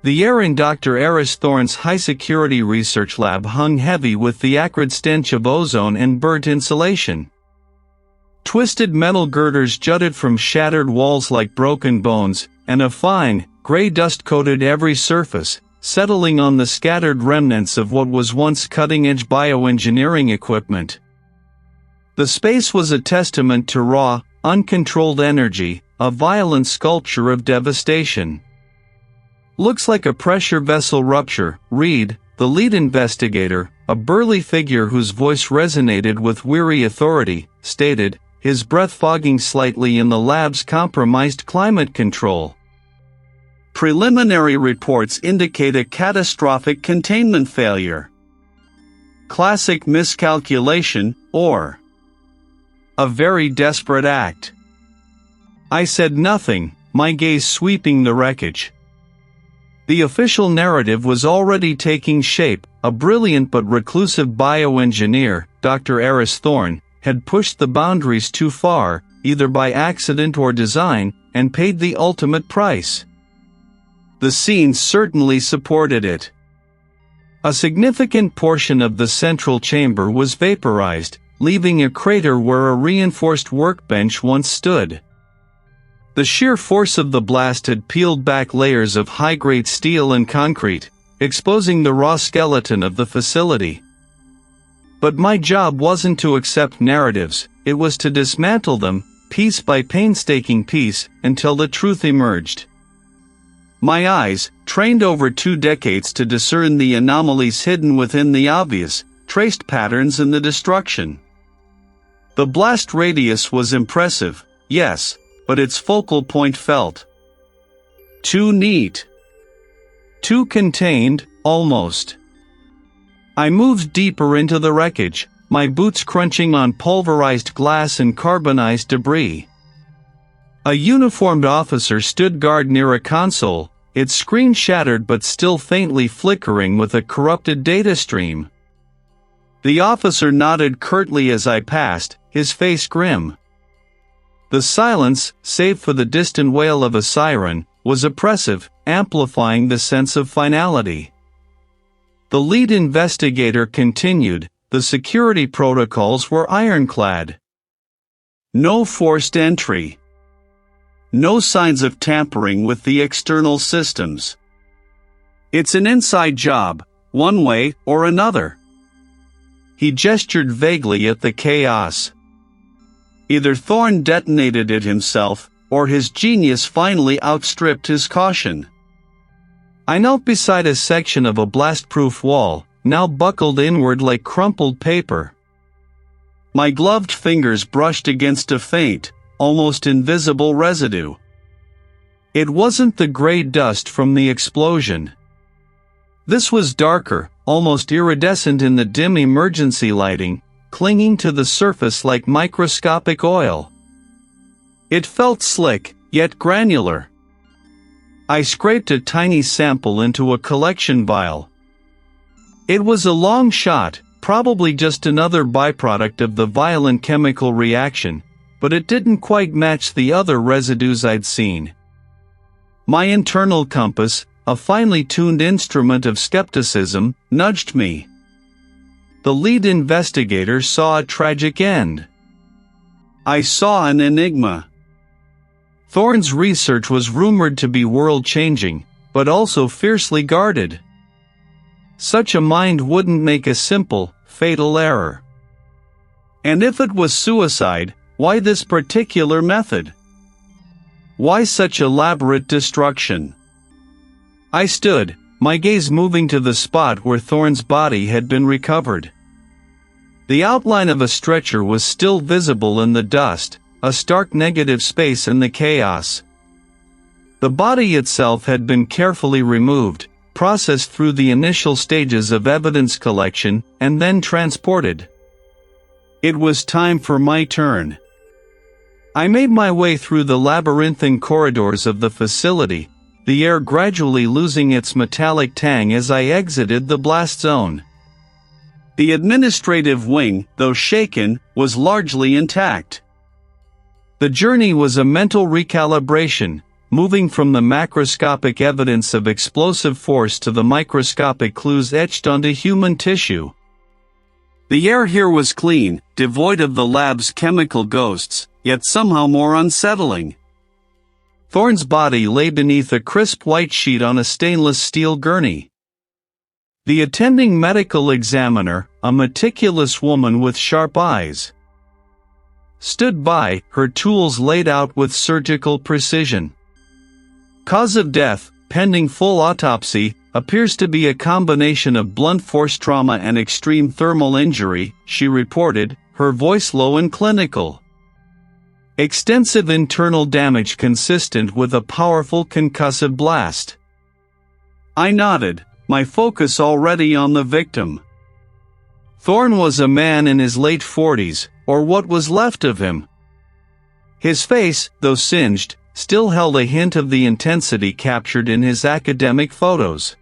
The air in Dr. Aris Thorne's high-security research lab hung heavy with the acrid stench of ozone and burnt insulation. Twisted metal girders jutted from shattered walls like broken bones, and a fine, gray dust coated every surface, settling on the scattered remnants of what was once cutting-edge bioengineering equipment. The space was a testament to raw, uncontrolled energy, a violent sculpture of devastation. "Looks like a pressure vessel rupture," Reed, the lead investigator, a burly figure whose voice resonated with weary authority, stated, his breath fogging slightly in the lab's compromised climate control. "Preliminary reports indicate a catastrophic containment failure. Classic miscalculation, or a very desperate act." I said nothing, my gaze sweeping the wreckage. The official narrative was already taking shape. A brilliant but reclusive bioengineer, Dr. Aris Thorne, had pushed the boundaries too far, either by accident or design, and paid the ultimate price. The scene certainly supported it. A significant portion of the central chamber was vaporized, leaving a crater where a reinforced workbench once stood. The sheer force of the blast had peeled back layers of high-grade steel and concrete, exposing the raw skeleton of the facility. But my job wasn't to accept narratives, it was to dismantle them, piece by painstaking piece, until the truth emerged. My eyes, trained over 2 decades to discern the anomalies hidden within the obvious, traced patterns in the destruction. The blast radius was impressive, yes, but its focal point felt too neat. Too contained, almost. I moved deeper into the wreckage, my boots crunching on pulverized glass and carbonized debris. A uniformed officer stood guard near a console, its screen shattered but still faintly flickering with a corrupted data stream. The officer nodded curtly as I passed, his face grim. The silence, save for the distant wail of a siren, was oppressive, amplifying the sense of finality. The lead investigator continued, the security protocols were ironclad. No forced entry. No signs of tampering with the external systems. It's an inside job, one way or another. He gestured vaguely at the chaos. Either Thorne detonated it himself, or his genius finally outstripped his caution. I knelt beside a section of a blast-proof wall, now buckled inward like crumpled paper. My gloved fingers brushed against a faint, almost invisible residue. It wasn't the gray dust from the explosion. This was darker, almost iridescent in the dim emergency lighting, clinging to the surface like microscopic oil. It felt slick, yet granular. I scraped a tiny sample into a collection vial. It was a long shot, probably just another byproduct of the violent chemical reaction, but it didn't quite match the other residues I'd seen. My internal compass, a finely tuned instrument of skepticism, nudged me. The lead investigator saw a tragic end. I saw an enigma. Thorne's research was rumored to be world-changing, but also fiercely guarded. Such a mind wouldn't make a simple, fatal error. And if it was suicide, why this particular method? Why such elaborate destruction? I stood, my gaze moving to the spot where Thorne's body had been recovered. The outline of a stretcher was still visible in the dust, a stark negative space in the chaos. The body itself had been carefully removed, processed through the initial stages of evidence collection, and then transported. It was time for my turn. I made my way through the labyrinthine corridors of the facility, the air gradually losing its metallic tang as I exited the blast zone. The administrative wing, though shaken, was largely intact. The journey was a mental recalibration, moving from the macroscopic evidence of explosive force to the microscopic clues etched onto human tissue. The air here was clean, devoid of the lab's chemical ghosts, yet somehow more unsettling. Thorne's body lay beneath a crisp white sheet on a stainless steel gurney. The attending medical examiner, a meticulous woman with sharp eyes, stood by, her tools laid out with surgical precision. Cause of death, pending full autopsy, appears to be a combination of blunt force trauma and extreme thermal injury, she reported, her voice low and clinical. Extensive internal damage consistent with a powerful concussive blast. I nodded, my focus already on the victim. Thorne was a man in his late 40s, or what was left of him. His face, though singed, still held a hint of the intensity captured in his academic photos.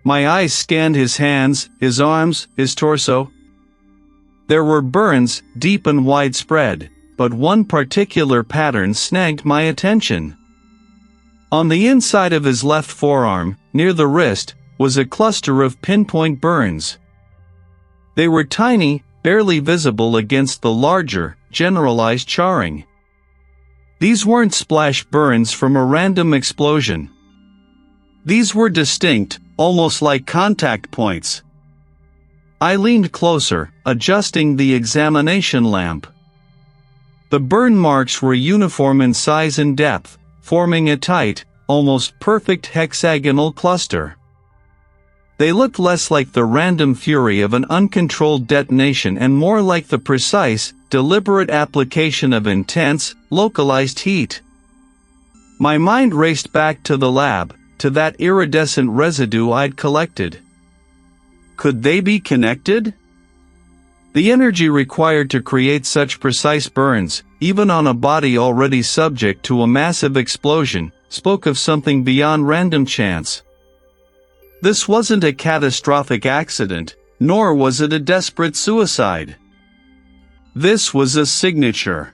My eyes scanned his hands, his arms, his torso. There were burns, deep and widespread, but one particular pattern snagged my attention. On the inside of his left forearm, near the wrist, was a cluster of pinpoint burns. They were tiny, barely visible against the larger, generalized charring. These weren't splash burns from a random explosion. These were distinct, almost like contact points. I leaned closer, adjusting the examination lamp. The burn marks were uniform in size and depth, forming a tight, almost perfect hexagonal cluster. They looked less like the random fury of an uncontrolled detonation and more like the precise, deliberate application of intense, localized heat. My mind raced back to the lab, to that iridescent residue I'd collected. Could they be connected? The energy required to create such precise burns, even on a body already subject to a massive explosion, spoke of something beyond random chance. This wasn't a catastrophic accident, nor was it a desperate suicide. This was a signature.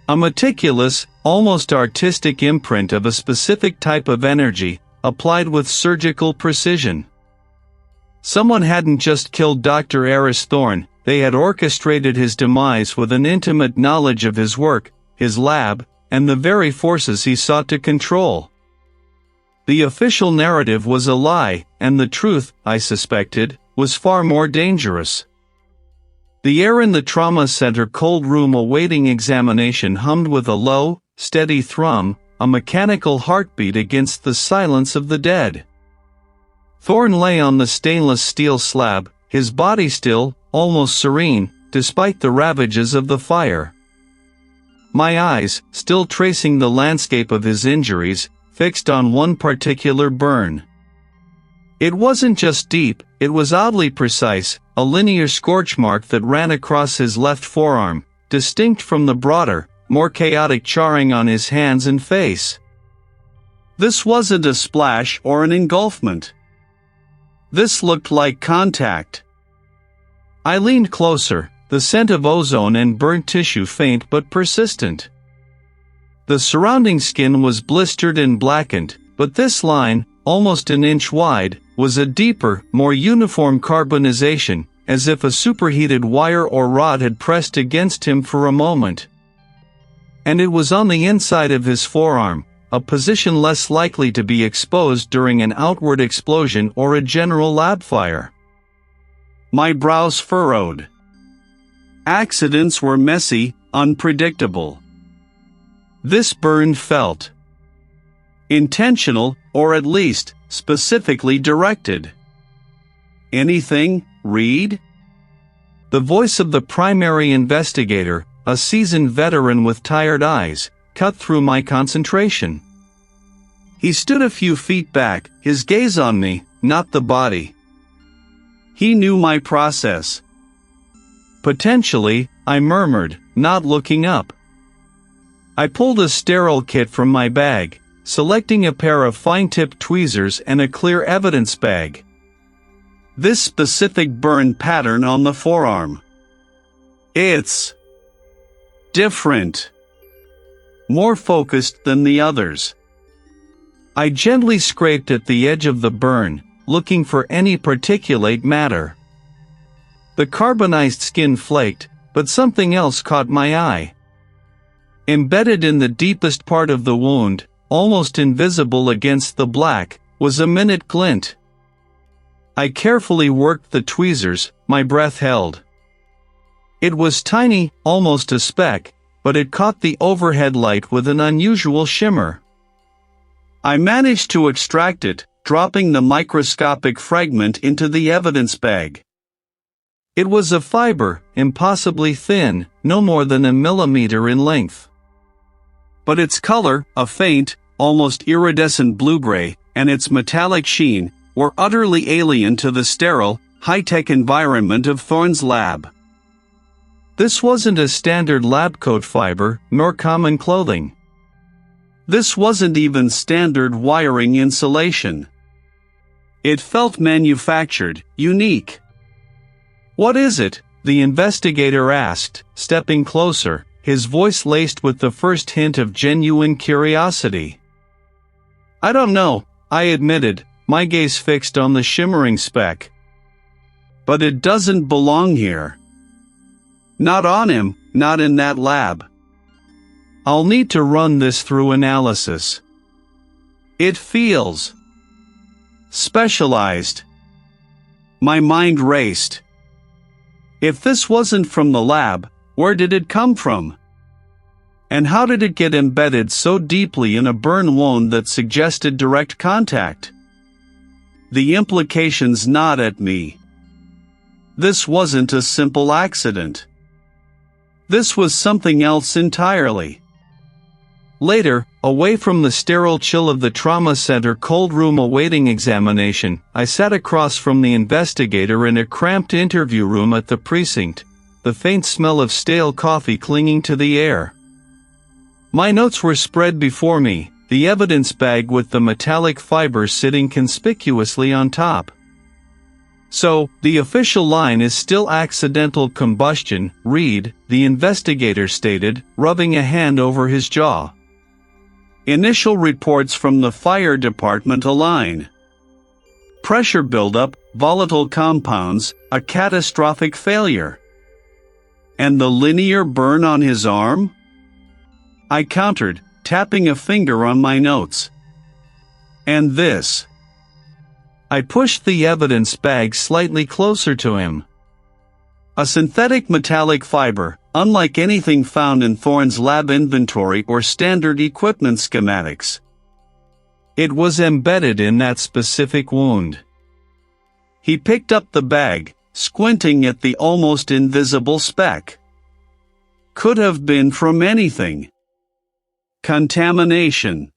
A meticulous, almost artistic imprint of a specific type of energy, applied with surgical precision. Someone hadn't just killed Dr. Aris Thorne, they had orchestrated his demise with an intimate knowledge of his work, his lab, and the very forces he sought to control. The official narrative was a lie, and the truth, I suspected, was far more dangerous. The air in the trauma center cold room awaiting examination hummed with a low, steady thrum, a mechanical heartbeat against the silence of the dead. Thorne lay on the stainless steel slab, his body still, almost serene, despite the ravages of the fire. My eyes, still tracing the landscape of his injuries, fixed on one particular burn. It wasn't just deep, it was oddly precise, a linear scorch mark that ran across his left forearm, distinct from the broader, more chaotic charring on his hands and face. This wasn't a splash or an engulfment. This looked like contact. I leaned closer, the scent of ozone and burnt tissue faint but persistent. The surrounding skin was blistered and blackened, but this line, almost an inch wide, was a deeper, more uniform carbonization, as if a superheated wire or rod had pressed against him for a moment. And it was on the inside of his forearm, a position less likely to be exposed during an outward explosion or a general lab fire. My brows furrowed. Accidents were messy, unpredictable. This burn felt intentional, or at least, specifically directed. Anything, Reed? The voice of the primary investigator, a seasoned veteran with tired eyes, cut through my concentration. He stood a few feet back, his gaze on me, not the body. He knew my process. Potentially, I murmured, not looking up. I pulled a sterile kit from my bag, selecting a pair of fine-tipped tweezers and a clear evidence bag. This specific burn pattern on the forearm. It's different. more focused than the others. I gently scraped at the edge of the burn, looking for any particulate matter. The carbonized skin flaked, but something else caught my eye. Embedded in the deepest part of the wound, almost invisible against the black, was a minute glint. I carefully worked the tweezers, my breath held. It was tiny, almost a speck, but it caught the overhead light with an unusual shimmer. I managed to extract it, dropping the microscopic fragment into the evidence bag. It was a fiber, impossibly thin, no more than a millimeter in length. But its color, a faint, almost iridescent blue-gray, and its metallic sheen, were utterly alien to the sterile, high-tech environment of Thorne's lab. This wasn't a standard lab coat fiber, nor common clothing. This wasn't even standard wiring insulation. It felt manufactured, unique. "What is it?" the investigator asked, stepping closer, his voice laced with the first hint of genuine curiosity. "I don't know," I admitted, my gaze fixed on the shimmering speck. "But it doesn't belong here. Not on him, not in that lab. I'll need to run this through analysis. It feels specialized." My mind raced. If this wasn't from the lab, where did it come from? And how did it get embedded so deeply in a burn wound that suggested direct contact? The implications gnawed at me. This wasn't a simple accident. This was something else entirely. Later, away from the sterile chill of the trauma center cold room awaiting examination, I sat across from the investigator in a cramped interview room at the precinct, the faint smell of stale coffee clinging to the air. My notes were spread before me, the evidence bag with the metallic fiber sitting conspicuously on top. "So, the official line is still accidental combustion, Reed," the investigator stated, rubbing a hand over his jaw. "Initial reports from the fire department align. Pressure buildup, volatile compounds, a catastrophic failure. And the linear burn on his arm?" I countered, tapping a finger on my notes. "And this?" I pushed the evidence bag slightly closer to him. "A synthetic metallic fiber, unlike anything found in Thorne's lab inventory or standard equipment schematics. It was embedded in that specific wound." He picked up the bag, squinting at the almost invisible speck. "Could have been from anything. Contamination.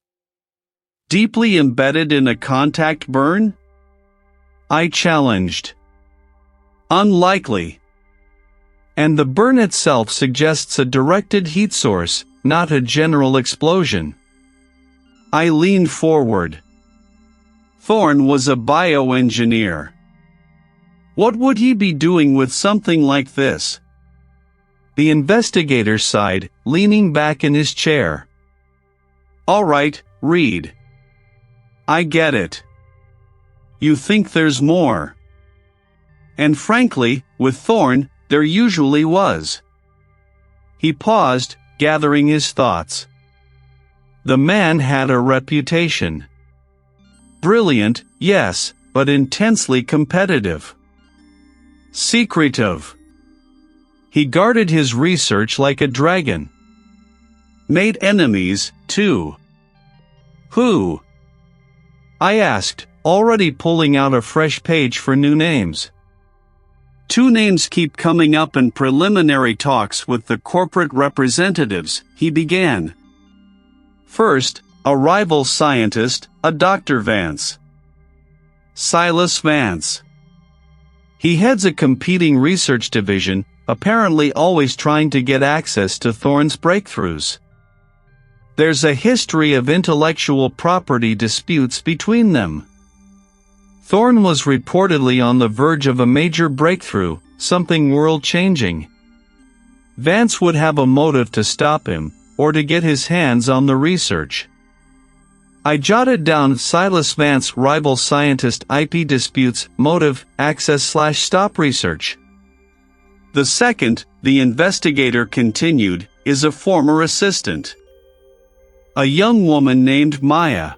Deeply embedded in a contact burn?" I challenged. "Unlikely. And the burn itself suggests a directed heat source, not a general explosion." I leaned forward. Thorne was a bioengineer. What would he be doing with something like this? The investigator sighed, leaning back in his chair. "All right, Reed. I get it. You think there's more. And frankly, with Thorne, there usually was." He paused, gathering his thoughts. The man had a reputation. Brilliant, yes, but intensely competitive. Secretive. He guarded his research like a dragon. Made enemies, too. "Who?" I asked, already pulling out a fresh page for new names. "Two names keep coming up in preliminary talks with the corporate representatives," he began. "First, a rival scientist, a Dr. Vance. Silas Vance. He heads a competing research division, apparently always trying to get access to Thorne's breakthroughs. There's a history of intellectual property disputes between them. Thorne was reportedly on the verge of a major breakthrough, something world-changing. Vance would have a motive to stop him, or to get his hands on the research. I jotted down Silas Vance's rival scientist IP disputes, motive, access/stop research. The second, the investigator continued, is a former assistant. A young woman named Maya.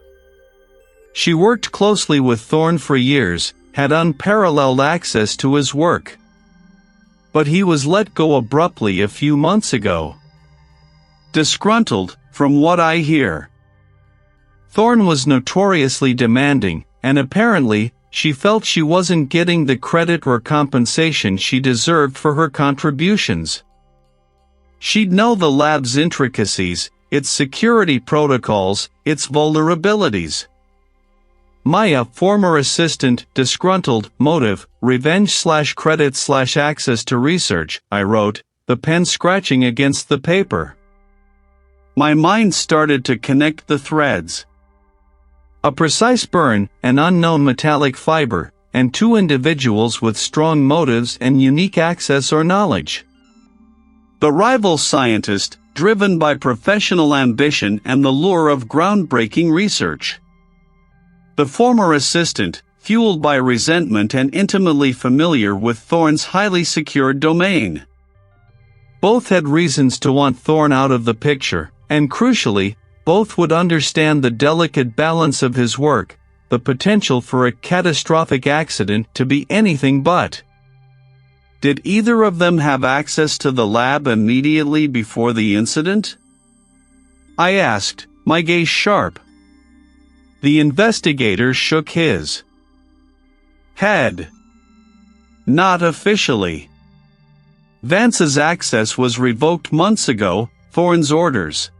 She worked closely with Thorne for years, had unparalleled access to his work. But he was let go abruptly a few months ago. Disgruntled, from what I hear. Thorne was notoriously demanding, and apparently, she felt she wasn't getting the credit or compensation she deserved for her contributions. She'd know the lab's intricacies, its security protocols, its vulnerabilities. Maya, former assistant, disgruntled, motive, revenge/credit/access to research, I wrote, the pen scratching against the paper. My mind started to connect the threads. A precise burn, an unknown metallic fiber, and two individuals with strong motives and unique access or knowledge. The rival scientist, driven by professional ambition and the lure of groundbreaking research. The former assistant, fueled by resentment and intimately familiar with Thorne's highly secured domain. Both had reasons to want Thorne out of the picture, and crucially, both would understand the delicate balance of his work, the potential for a catastrophic accident to be anything but. Did either of them have access to the lab immediately before the incident? I asked, my gaze sharp. The investigator shook his head. Not officially. Vance's access was revoked months ago, Thorne's orders.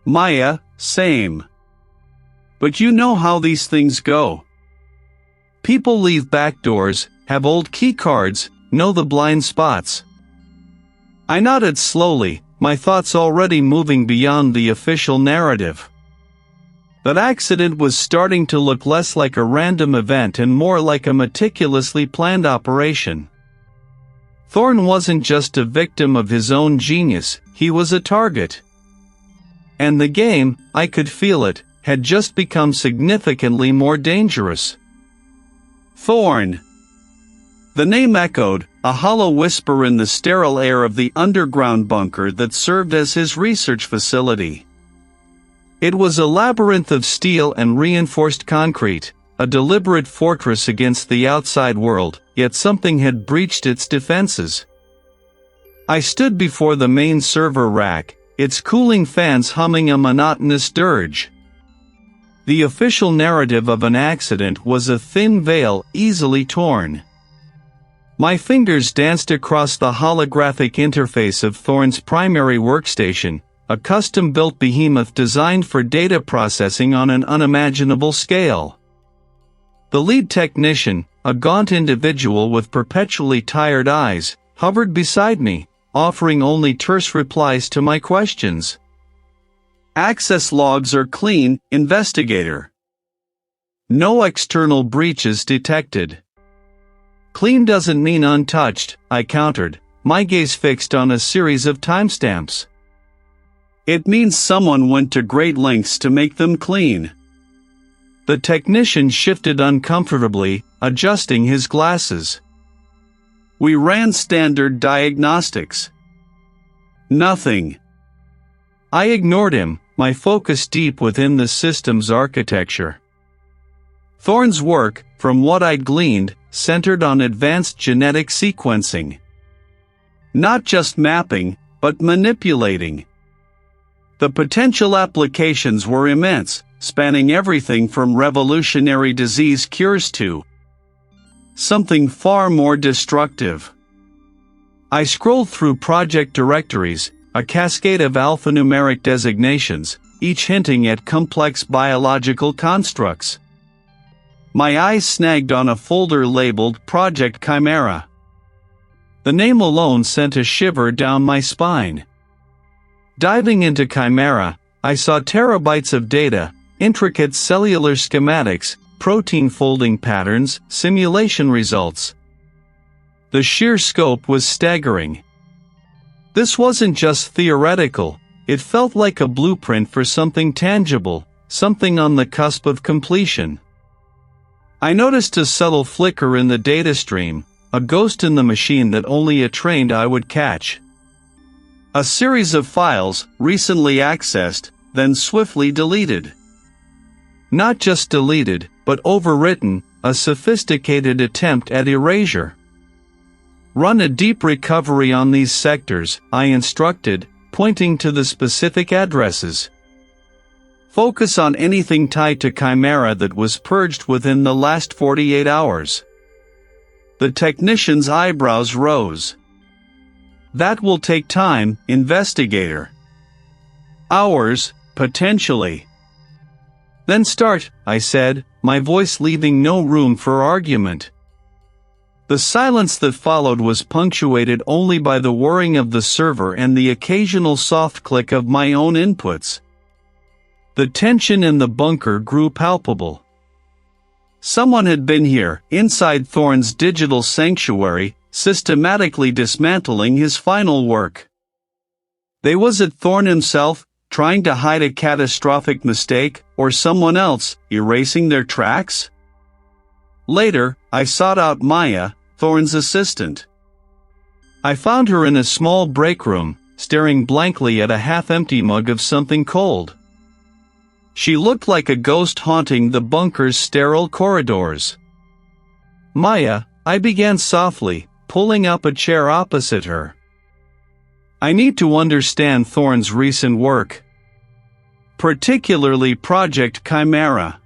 Maya, same. But you know how these things go. People leave back doors, have old key cards, know the blind spots. I nodded slowly, my thoughts already moving beyond the official narrative. That accident was starting to look less like a random event and more like a meticulously planned operation. Thorne wasn't just a victim of his own genius, he was a target. And the game, I could feel it, had just become significantly more dangerous. Thorne. The name echoed, a hollow whisper in the sterile air of the underground bunker that served as his research facility. It was a labyrinth of steel and reinforced concrete, a deliberate fortress against the outside world, yet something had breached its defenses. I stood before the main server rack, its cooling fans humming a monotonous dirge. The official narrative of an accident was a thin veil, easily torn. My fingers danced across the holographic interface of Thorne's primary workstation, a custom-built behemoth designed for data processing on an unimaginable scale. The lead technician, a gaunt individual with perpetually tired eyes, hovered beside me, offering only terse replies to my questions. Access logs are clean, investigator. No external breaches detected. Clean doesn't mean untouched, I countered, my gaze fixed on a series of timestamps. It means someone went to great lengths to make them clean. The technician shifted uncomfortably, adjusting his glasses. We ran standard diagnostics. Nothing. I ignored him, my focus deep within the system's architecture. Thorne's work, from what I'd gleaned, centered on advanced genetic sequencing. Not just mapping, but manipulating. The potential applications were immense, spanning everything from revolutionary disease cures to something far more destructive. I scrolled through project directories, a cascade of alphanumeric designations, each hinting at complex biological constructs. My eyes snagged on a folder labeled Project Chimera. The name alone sent a shiver down my spine. Diving into Chimera, I saw terabytes of data, intricate cellular schematics, protein folding patterns, simulation results. The sheer scope was staggering. This wasn't just theoretical, It felt like a blueprint for something tangible, something on the cusp of completion. I noticed a subtle flicker in the data stream, a ghost in the machine that only a trained eye would catch. A series of files, recently accessed, then swiftly deleted. Not just deleted, but overwritten, a sophisticated attempt at erasure. Run a deep recovery on these sectors, I instructed, pointing to the specific addresses. Focus on anything tied to Chimera that was purged within the last 48 hours. The technician's eyebrows rose. That will take time, investigator. Hours, potentially. Then start, I said, my voice leaving no room for argument. The silence that followed was punctuated only by the whirring of the server and the occasional soft click of my own inputs. The tension in the bunker grew palpable. Someone had been here, inside Thorne's digital sanctuary, systematically dismantling his final work. Was it Thorne himself, trying to hide a catastrophic mistake, or someone else, erasing their tracks? Later, I sought out Maya, Thorne's assistant. I found her in a small break room, staring blankly at a half-empty mug of something cold. She looked like a ghost haunting the bunker's sterile corridors. Maya, I began softly, pulling up a chair opposite her. I need to understand Thorne's recent work. Particularly Project Chimera.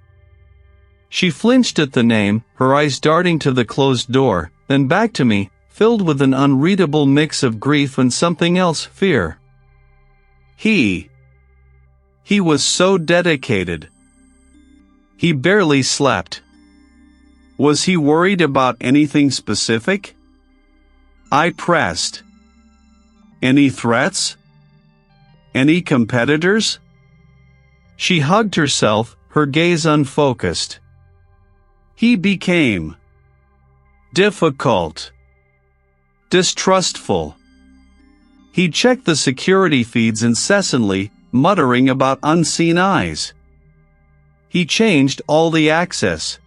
She flinched at the name, her eyes darting to the closed door, then back to me, filled with an unreadable mix of grief and something else, fear. He was so dedicated. He barely slept. Was he worried about anything specific? I pressed. Any threats? Any competitors? She hugged herself, her gaze unfocused. He became difficult, distrustful. He checked the security feeds incessantly, muttering about unseen eyes. He changed all the access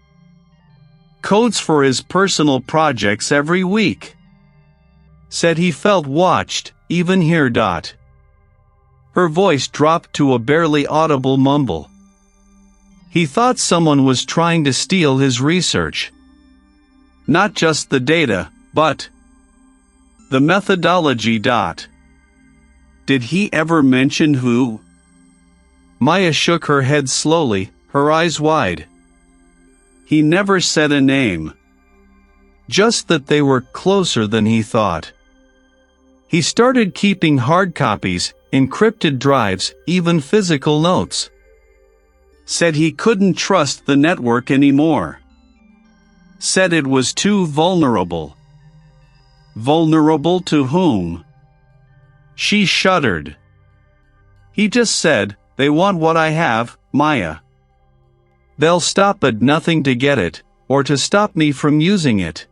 codes for his personal projects every week. Said he felt watched, even here. Her voice dropped to a barely audible mumble. He thought someone was trying to steal his research. Not just the data, but the methodology. Did he ever mention who? Maya shook her head slowly, her eyes wide. He never said a name. Just that they were closer than he thought. He started keeping hard copies, encrypted drives, even physical notes. Said he couldn't trust the network anymore. Said it was too vulnerable. Vulnerable to whom? She shuddered. He just said, they want what I have, Maya. They'll stop at nothing to get it, or to stop me from using it.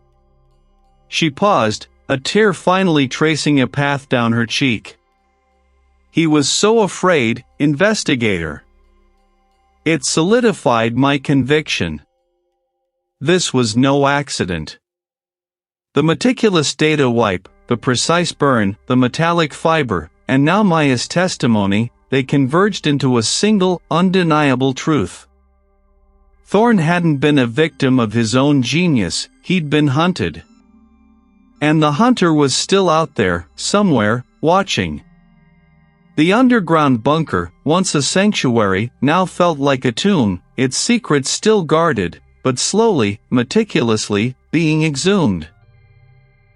She paused, a tear finally tracing a path down her cheek. He was so afraid, investigator. It solidified my conviction. This was no accident. The meticulous data wipe, the precise burn, the metallic fiber, and now Maya's testimony, they converged into a single, undeniable truth. Thorne hadn't been a victim of his own genius, he'd been hunted. And the hunter was still out there, somewhere, watching. The underground bunker, once a sanctuary, now felt like a tomb, its secrets still guarded, but slowly, meticulously, being exhumed.